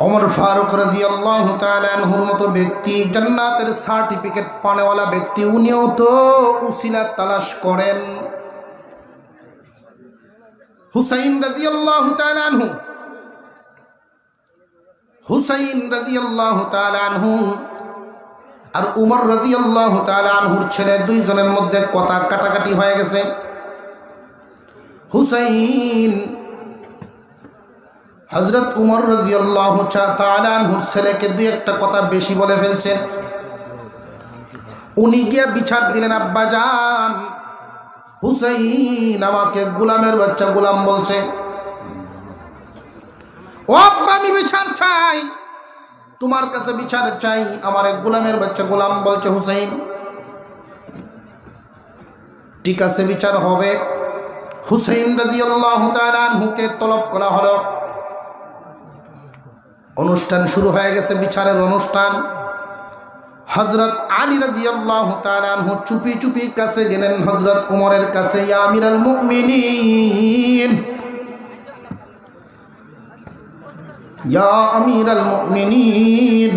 ওমর ফারুক রাদিয়াল্লাহু তাআলা আনহুর মতো ব্যক্তি, জান্নাতের সার্টিফিকেট পানেওয়ালা ব্যক্তি, উনিও তো উসিলা তালাশ করেন। হুসাইন রাদিয়াল্লাহু তাআলা আনহু, হুসাইন রাদিয়াল্লাহু তাআলা আনহু আর উমর রাদিয়াল্লাহু তাআলা আনহুর ছেলে দুইজনের মধ্যে কথা কাটাকাটি হয়ে গেছে। হুসাইন হযরত উমর রাদিয়াল্লাহু তাআলা আনহুর ছেলেকে দুই একটা কথা বেশি বলে ফেলছেন। উনি গিয়ে বিচার দিলেন, আব্বা জান, হুসাইন আমাকে গোলামের বাচ্চা গোলাম বলছে। ও আব্বা, আমি বিচার চাই, তোমার কাছে বিচার চাই, আমার এক গোলামের বাচ্চা গোলাম বলছে হুসাইন। ঠিক আছে, বিচার হবে। হুসাইন রাদিয়াল্লাহু তাআলা আনহুকে তলব করা হলো। অনুষ্ঠান শুরু হয়ে গেছে, বিচারের অনুষ্ঠান। হযরত আলী রাদিয়াল্লাহু তাআলা আনহু চুপি চুপি কাছে গেলেন হযরত উমরের কাছে। ইয়া আমিরাল মুমিনিন, ইয়া আমিরাল মুমিনিন।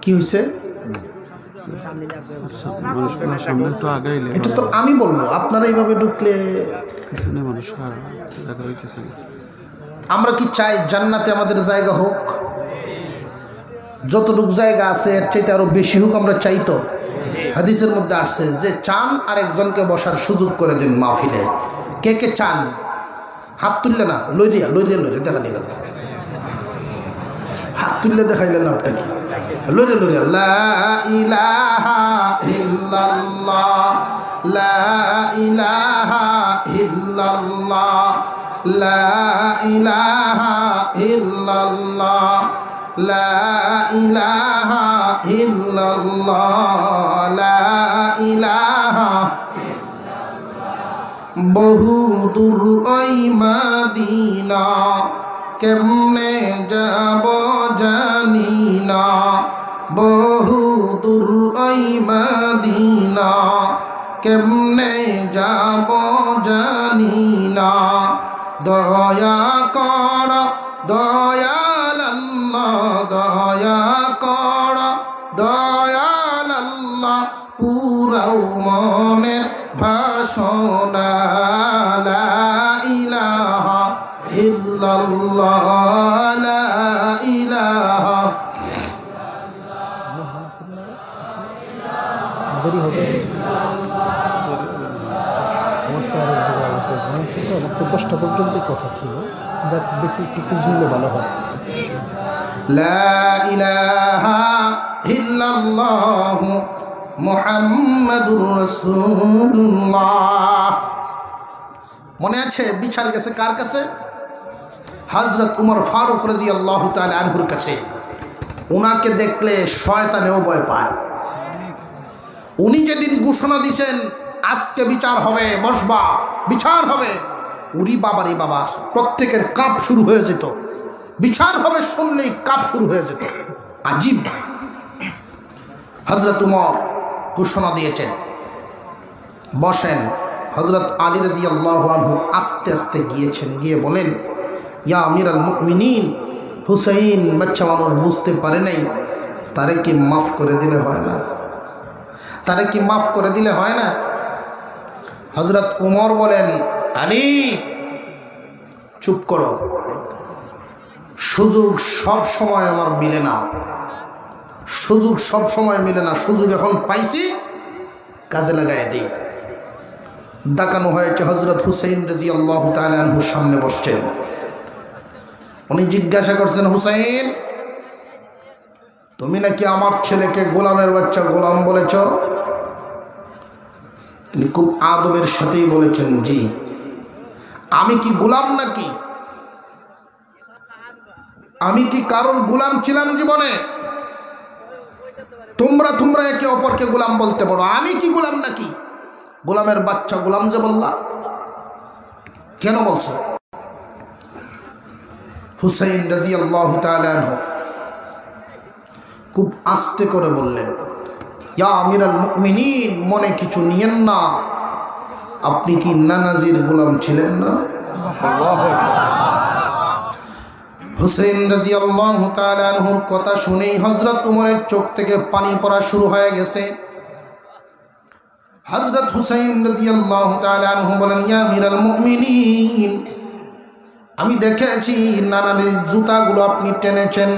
কি হয়েছে? এটা তো আমি বলবো, আপনারা এইভাবে ঢুকলে আমরা কি চাই জান্নাতে আমাদের জায়গা হোক? যতটুক জায়গা আছে এর চাইতে আরো বেশি হোক আমরা চাই। তো হাদিসের মধ্যে আসছে যে চান আর একজনকে বসার সুযোগ করে দিন মাহফিলে। কে কে চান? হাত তুললে না, লইরিয়া লইরিয়া লইরিয়া দেখা নিল, হাত তুললে দেখাইলেন আপনি কি লইরিয়া লইরিয়া। লা ইলাহা ইল্লাল্লাহ, লা ইলাহা ইল্লাল্লাহ, লা ইলাহা ইল্লাল্লাহ, লা ইলাহা ইল্লাল্লাহ, লা ইলাহা। বহু দূর ওই মদিনা, কেমনে যাব জানি না, বহু দূর ওই মদিনা, কেমনে যাব জানি না। দয়া কর দয়াল আল্লাহ, দয়া কর দয়াল আল্লাহ, পুরাও মনের ভাষণা। লা ইলাহা ইল্লাল্লাহ, লা ইলাহা। দশটা পর্যন্ত কথা ছিল, দেখি একটু শুনলে ভালো হয়। লা ইলাহা ইল্লাল্লাহ মুহাম্মাদুর রাসূলুল্লাহ। মনে আছে বিচার গেছে কার কাছে? হযরত উমর ফারুক রাদিয়াল্লাহু তাআলা আনহুর কাছে। ওনাকে দেখলে শয়তানেও ভয় পায়। উনি যেদিন ঘোষণা দিয়েছেন আজকে বিচার হবে, বসবা, বিচার হবে, উরি বাবারি বাবা, প্রত্যেকের কাঁপ শুরু হয়ে যেত। বিচার হবে শুনলেই কাঁপ শুরু হয়ে যেত। আজীব। হযরত উমর ঘোষণা দিয়েছেন, বসেন। হযরত আলী রাদিয়াল্লাহু আনহু আস্তে আস্তে গিয়েছেন, গিয়ে বলেন, ইয়া আমিরাল মুমিনিন, হুসাইন বাচ্চা মানুষ বুঝতে পারে নাই, তারে কি মাফ করে দিলে হয় না? তারে কি মাফ করে দিলে হয় না? হযরত উমর বলেন, আলী চুপ করো, সুযোগ সব সময় আমার মিলে না, সুযোগ সব সময় মিলে না, সুযোগ এখন পাইছি, কাজে লাগাই দিই। ডাকানো হয়েছে। হযরত হুসাইন রাদিয়াল্লাহু তাআলা আনহুর সামনে বসছেন। উনি জিজ্ঞাসা করছেন, হুসাইন, তুমি নাকি আমার ছেলেকে গোলামের বাচ্চা গোলাম বলেছ? তিনি খুব আদবের সাথেই বলেছেন, জি। আমি কি গোলাম নাকি? আমি কি কারোর গোলাম ছিলাম জীবনে? তোমরা একে অপরকে গোলাম বলতে পারো, আমি কি গোলাম নাকি? গোলামের বাচ্চা গোলাম যে বললা, কেন বলছো? হুসাইন রাদিয়াল্লাহু তাআলা আনহু খুব আস্তে করে বললেন, ইয়া আমিরাল মুমিনিন, মনে কিছু নিয়েন না, আপনি কি নানাজির গোলাম ছিলেন না? হুসেইন রাদিয়াল্লাহু তাআলা আনহুর কথা শুনেই হযরত উমরের চোখ থেকে পানি পড়া শুরু হয়ে গেছে। হযরত হুসেইন রাদিয়াল্লাহু তাআলা আনহু বলেন, ইয়া আমিরাল মুমিনিন, আমি দেখেছি নানার জুতাগুলো আপনি টেনেছেন,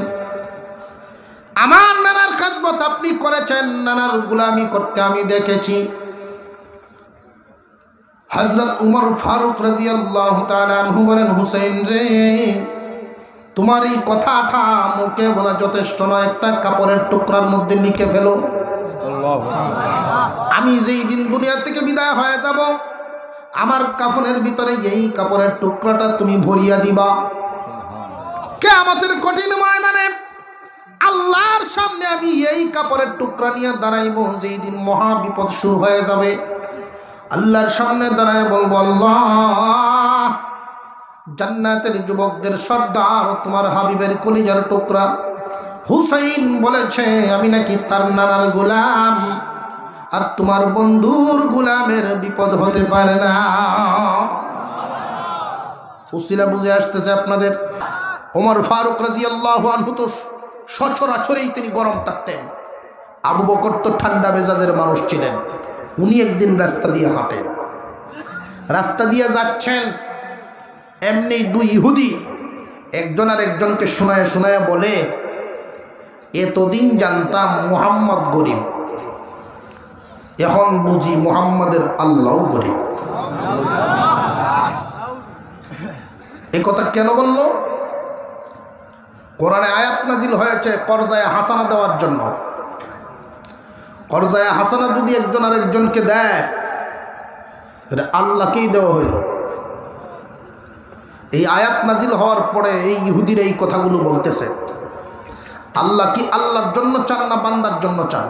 আমার নানার খেদমত আপনি করেছেন, নানার গোলামি করতে আমি দেখেছি। হযরত উমর ফারুক রাদিয়াল্লাহু তাআলা আনহু বলেন, হুসেইন রে, তোমার এই কথাটা মুখে বলা যথেষ্ট নয়, একটা কাপড়ের টুকরার মধ্যে লিখে ফেলো। আমি যেই দিন দুনিয়া থেকে বিদায় হয়ে যাব, আমার কাফনের ভিতরে এই কাপড়ের টুকরাটা তুমি ভরিয়া দিবা। কিয়ামতের কঠিন ময়দানে আল্লাহর সামনে আমি এই কাপড়ের টুকরা নিয়ে দাঁড়াইব, যেই দিন মহা বিপদ শুরু হয়ে যাবে। আল্লাহর সামনে দাঁড়ায় বলবো, আল্লাহ, জান্নাতের যুবকদের সর্দার তোমার হাবিবের কলিজার টুকরা হুসাইন বলেছে আমি নাকি তার নানার গোলাম, আর তোমার বন্ধুর গোলামের বিপদ হতে পারে না। উসিলা বুঝে আসতেছে আপনাদের? ওমর ফারুক রাদিয়াল্লাহু আনহু তো সচরাচরেই তিনি গরম থাকতেন। আবু বকর তো ঠান্ডা মেজাজের মানুষ ছিলেন। উনি একদিন রাস্তা দিয়ে হাঁটেন, রাস্তা দিয়ে যাচ্ছেন, এমনি দুই ইহুদি একজন আর একজনকে শোনায় শোনায় বলে, এতদিন জানতাম মুহাম্মদ গরিব, এখন বুঝি মুহাম্মদের আল্লাহ গরিব। এ কথা কেন বলল? কোরআনে আয়াত নাজিল হয়েছে করজায়ে হাসানা দেওয়ার জন্য। করজায়ে হাসানা যদি একজন আর একজনকে দেয়, এটা আল্লাহকেই দেওয়া হইল। এই আয়াত নাজিল হওয়ার পরে এই ইহুদিরা এই কথাগুলো বলতেছে। আল্লাহ কি আল্লাহর জন্য চান না বান্দার জন্য চান?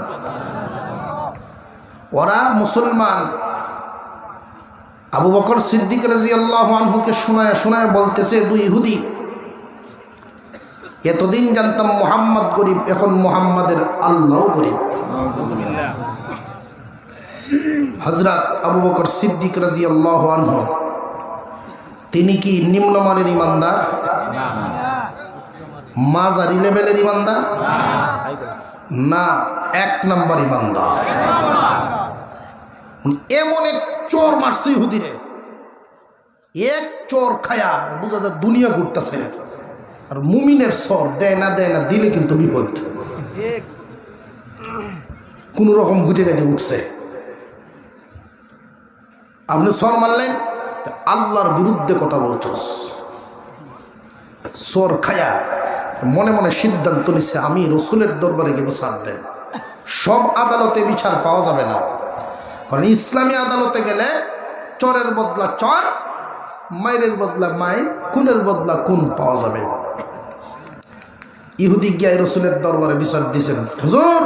ওরা মুসলমান। আবু বকর সিদ্দিক রাদিয়াল্লাহু আনহুকে শোনায় শোনায় বলতেছে দুই ইহুদি, এতদিন জানতাম মুহাম্মদ গরিব, এখন মুহাম্মাদের আল্লাহ গরিব। হযরত আবু বকর সিদ্দিক রাদিয়াল্লাহু আনহু তিনি কি নিম্নমানের ইমানদার? মাঝারি লেভেলের ইমানদার? না, এক নম্বর ইমানদার। এমন এক চোর মারছে ইহুদিরে, এক চোর খায়া বুঝা যায় দুনিয়া ঘুরতেছে। আর মুমিনের সর দেয় না দিলে কিন্তু বিপদ। কোন রকম ঘুটে গাড়ি উঠছে। আপনি সর মারলেন, আল্লাহর বিরুদ্ধে কথা বলছস। সর খায়া মনে মনে সিদ্ধান্ত নিছে, আমি রসুলের দরবারে গিয়ে বিচার দেন। সব আদালতে বিচার পাওয়া যাবে না, কারণ ইসলামী আদালতে গেলে চরের বদলা চর, মায়ের বদলা মায়ের, খুনের বদলা খুন পাওয়া যাবে। ইহুদি গিয়ে রসুলের দরবারে বিচার দিয়েছেন, হুজুর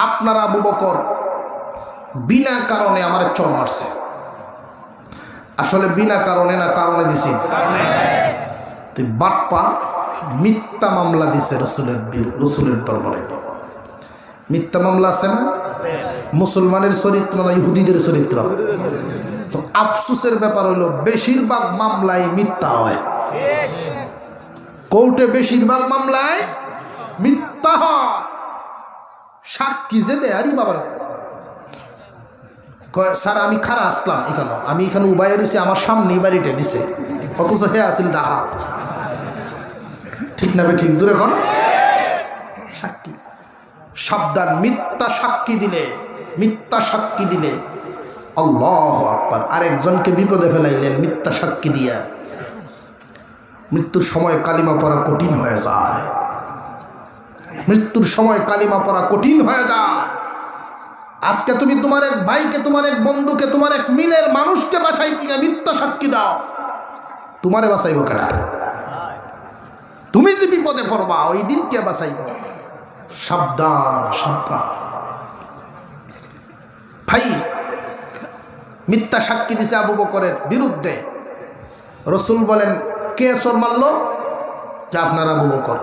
আপনার আবু বকর বিনা কারণে আমার চর মারছে। আসলে বিনা কারণে না, কারণে দিছি। তুই বাটপা মিথ্যা মামলা দিছে রসুলের দরবারে। মিথ্যা মামলা আছে না? মুসলমানের চরিত্র না ইহুদিদের চরিত্র? তো আফসোসের ব্যাপার হলো বেশিরভাগ মামলায় মিথ্যা হয়। কোর্টে বেশিরভাগ মামলায় মিথ্যা হয়। সাক্ষী যে দেয়, আরে বাবার স্যার আমি খারা আসলাম এখানে, আমি এখানে উবাইয়ে রয়েছি, আমার সামনেই বাড়িটা দিছে, অথচ হে আসিল ডাকাত। ঠিক না বে ঠিক? জোরে এখন সাক্ষী সাবধান। মিথ্যা সাক্ষী দিলে আল্লাহু আকবার, আরেকজনকে বিপদে ফেলাইলেন মিথ্যা সাক্ষী দিয়া। মৃত্যুর সময় কালিমা পড়া কঠিন হয়ে যায়। মৃত্যুর সময় কালিমা পড়া কঠিন হয়ে যায়। আজকে তুমি তোমার এক ভাইকে, তোমার এক বন্ধুকে, তোমার এক মিলের মানুষকে বাঁচাই দিয়ে মিথ্যা সাক্ষী দাও, তোমারে বাঁচাইব কেডা? তুমি যে বিপদে পড়বা ওই দিন কে বাঁচাইব? সাবধান সাবধান ভাই। মিথ্যা সাক্ষী দিছে আবু বকরের বিরুদ্ধে। রসুল বলেন, কে চোর মারল? যে আপনার আবু বকর।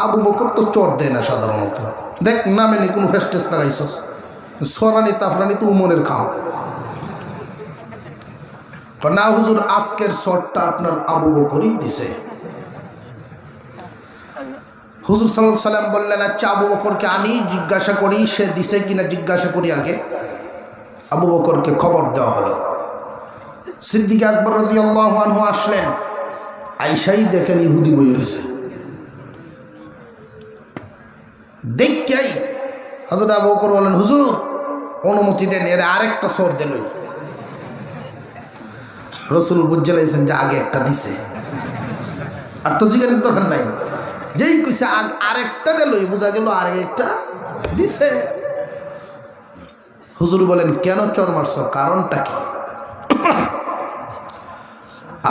আবু বকর তো চোর দেয় না সাধারণত, দেখ নামে নি কোনো ফেস্টেস লাগাইছস, সরানি তাফরানি তো উমরের খাম। না হুজুর, আজকের শটটা আপনার আবু বকরই দিছে। হুজুর সাল্লাল্লাহু আলাইহি সাল্লাম বললেন, আচ্ছা আবু বকরকে আনি, জিজ্ঞাসা করি সে দিছে কিনা জিজ্ঞাসা করি আগে। আবু বকরকে খবর দেওয়া হলো। সিদ্দিক আকবর রাদিয়াল্লাহু আনহু আসলেন, আইসাই দেখেন ইহুদি বই রয়েছে। দেখেই হযরত আবু বকর বলেন, হুজুর অনুমতি দেন, এর আরেকটা সর দিল। রাসূল বুঝে লাইছেন যে আগে একটা দিছে, আর তো জিজ্ঞাসা দরকার নাই, যেই কইছে আরেকটা দিল, বোঝা গেল আরেকটা দিছে। হুজুর বলেন, কেন চর মারছ, কারণটা কি?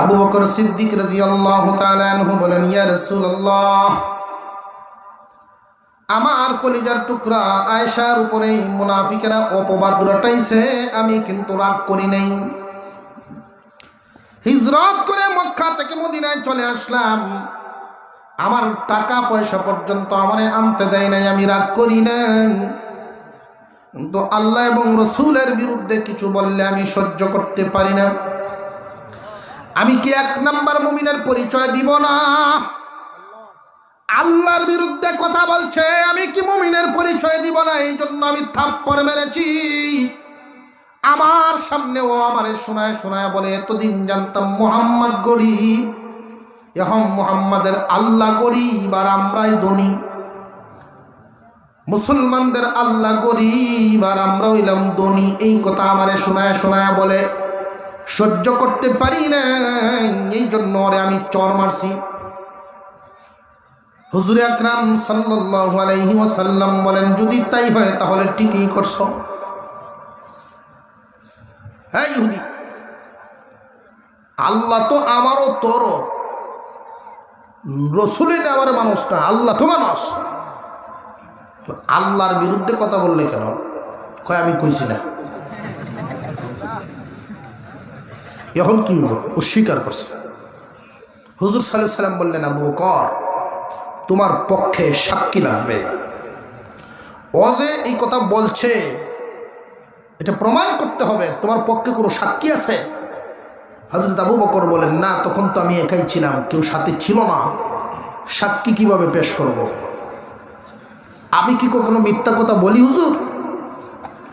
আবু বকর সিদ্দিক রাদিয়াল্লাহু তাআলা আনহু বলেন, ইয়া রাসূলুল্লাহ, আমার কলিজার টুকরা আয়েশার উপরে মুনাফিকেরা অপবাদ রটাইছে, আমি কিন্তু রাগ করি নাই। হিজরত করে মক্কা থেকে মদিনায় চলে আসলাম, আমার টাকা পয়সা পর্যন্ত আমারে আনতে দেয় নাই, আমি রাগ করি নাই। কিন্তু আল্লাহ এবং রসুলের বিরুদ্ধে কিছু বললে আমি সহ্য করতে পারি না। আমি কি এক নাম্বার মুমিনের পরিচয় দিব না? আল্লাহর বিরুদ্ধে কথা বলছে, আমি কি মুমিনের পরিচয় দিব না? এই জন্য আমি থাপ্পড় মেরেছি। আমার সামনে ও আমারে শোনায় শোনায় বলে, এতদিন জানতাম মুহাম্মদ গরিব, এখন মুহাম্মাদের আল্লাহ গরিব আর আমরাই ধনী। মুসলমানদের আল্লাহ গরিব আর আমরা হইলাম ধনী। এই কথা আমারে শোনায় শোনায় বলে, সহ্য করতে পারি না, এই জন্য ওরে আমি চর মারছি। হুজুর আকরাম সাল্লাল্লাহু আলাইহি ওয়াসাল্লাম বলেন, যদি তাই হয় তাহলে ঠিকই করছো। হ্যাঁ ইহুদি, আল্লাহ তো আমারও তোরও, রসুলের আমার মানুষ না, আল্লাহ তো মানুষ। আল্লাহর বিরুদ্ধে কথা বললে কেন? কয় আমি কইছি না। এখন কি হলো? ও স্বীকার করছে। হুজুর সাল্লাল্লাহু আলাইহি সাল্লাম বললেন, আবু বকর, তোমার পক্ষে সাক্ষী লাগবে। ও যে এই কথা বলছে এটা প্রমাণ করতে হবে, তোমার পক্ষে কোনো সাক্ষী আছে? হযরত আবু বকর বলেন, না, তখন তো আমি একাই ছিলাম, কেউ সাথে ছিল না, সাক্ষী কিভাবে পেশ করব? আমি কি কখনো মিথ্যা কথা বলি হুজুর?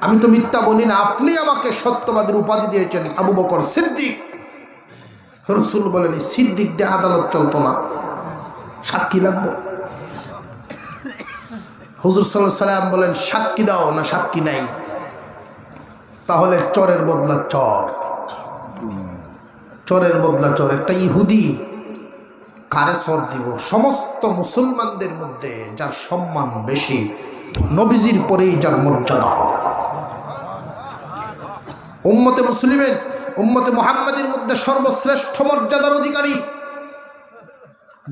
আমি তো মিথ্যা বলি না, আপনি আমাকে সত্যবাদীর উপাধি দিয়েছেন, আবু বকর সিদ্দিক। রাসূল বলেন, সিদ্দিক দিয়ে আদালত চলতো না, সাক্ষী লাগবে। হুজুর সাল্লাল্লাহু আলাইহি সাল্লাম বলেন, সাক্ষী দাও না সাক্ষী নাই, তাহলে চরের বদলা চর, চরের বদলা চর। একটা ইহুদি কারে চর দিব? সমস্ত মুসলমানদের মধ্যে যার সম্মান বেশি, নবীজির পরেই যার মর্যাদা, উম্মতে মুসলিমের, উম্মতে মুহাম্মাদের মধ্যে সর্বশ্রেষ্ঠ মর্যাদার অধিকারী,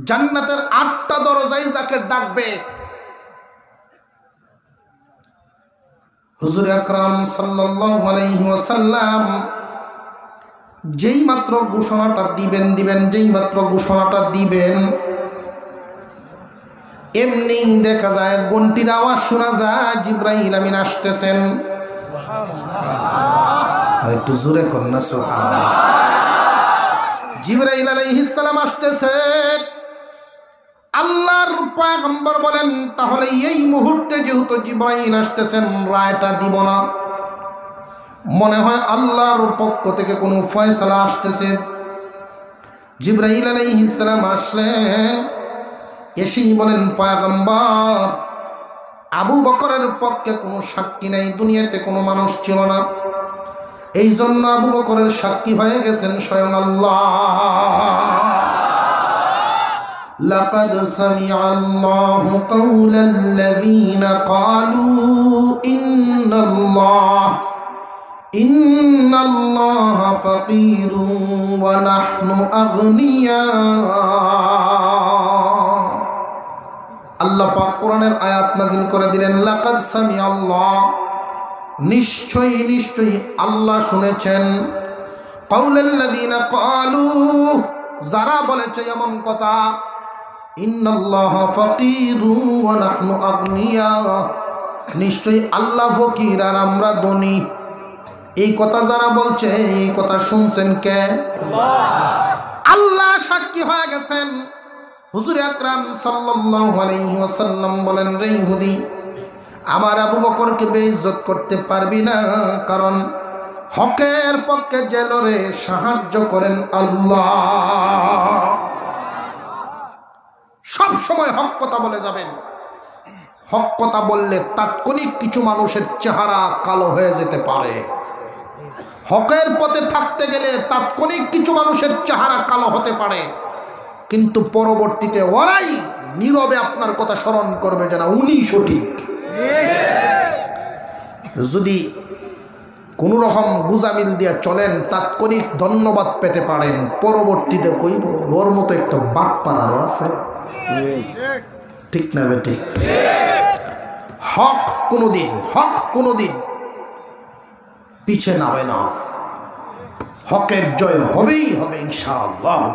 জান্নাতের 8টা দরজায় যাকে ডাকবে, হুজুর আকরাম সাল্লাল্লাহু আলাইহি ওয়াসাল্লাম যেই মাত্র ঘোষণাটা দিবেন, যেই মাত্র ঘোষণাটা দিবেন, এমনি দেখা যায় ঘন্টির আওয়াজ শোনা যায়, জিবরাইল আমিন আসতেছেন। আর একটু জোরে কন্যা সুবহানাল্লাহ। জিবরাইল আলাইহিস সালাম আসতেছেন। আল্লাহর পয়গম্বর বলেন, তাহলে এই মুহূর্তে যেহেতু জিবরাইল আসতেছেন, রায়টা দিব না। মনে হয় আল্লাহর পক্ষ থেকে কোনো ফয়সালা আসতেছে। জিবরাইল আলাইহিস সালাম আসলেন, এসেই বলেন, পয়গম্বর, আবু বকরের পক্ষে কোনো সাক্ষী নাই, দুনিয়াতে কোনো মানুষ ছিল না, এই জন্য আবু বকরের সাক্ষী হয়ে গেছেন স্বয়ং আল্লাহ। লাকাদ সামিআল্লাহু কাওলাল্লাযীনা ক্বালু ইন্নাল্লাহা ফাকীরুন ওয়া নাহনু আগনিয়া। আল্লাহ পাক কোরআনের আয়াত নাযিল করে দিলেন, লাকাদ সামিআল্লাহ, নিশ্চয়ই নিশ্চয়ই আল্লাহ শুনেছেন, কাওলাল্লাযীনা ক্বালু, যারা বলেছে এমন কথা, ইন্নাল্লাহা ফাকীরুন ওয়া নাহনু আগনিয়া, নিশ্চয়ই আল্লাহ ফকির আর আমরা ধনী। এই কথা যারা বলছে এই কথা শুনছেন কে? আল্লাহ সাক্ষী হয়ে গেছেন। হুজুর আকরাম সাল্লাল্লাহু আলাইহি ওয়াসাল্লাম বলেন, রে ইহুদি, আমার আবু বকরকে বেইজ্জত করতে পারবি না, কারণ হকের পক্ষে যে লড়ে সাহায্য করেন আল্লাহ। সব সময় হক কথা বলে যাবেন। হক কথা বললে তাৎক্ষণিক কিছু মানুষের চেহারা কালো হয়ে যেতে পারে। হকের পথে থাকতে গেলে তাৎক্ষণিক কিছু মানুষের চেহারা কালো হতে পারে, কিন্তু পরবর্তীতে ওরাই নীরবে আপনার কথা স্মরণ করবে যে না, উনি সঠিক। যদি কোনো রকম গুজামিল দিয়ে চলেন, তাৎক্ষণিক ধন্যবাদ পেতে পারেন, পরবর্তীতে কইব ওর মতো একটা বাটপার আরো আছে। ঠিক না বেটি? হক কোনোদিন পিছে নামে না। হকের জয় হবেই হবে ইনশাআল্লাহ।